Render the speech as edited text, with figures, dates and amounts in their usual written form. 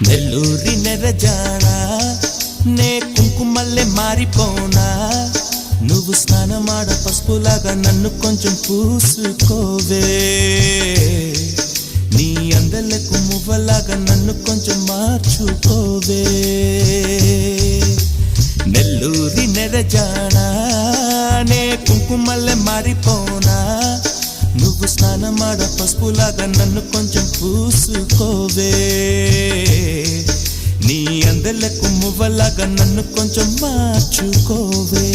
నెల్లూరి నెరజానా నే కుంకుమల్లె మారిపోనా నువ్వు స్నానమాడ పసుపులాగా నన్ను కొంచెం పూసుకోవే నీ అందలకు మువ్వలాగా నన్ను కొంచెం మార్చుకోవే నెల్లూరి నెరజానా నే కుంకుమల్లె మారిపోనా నువ్వు స్నానమాడ పసుపులాగా నన్ను కొంచెం పూసుకోవే నీ అందలకు మువ్వలాగా నన్ను కొంచెం మార్చుకోవే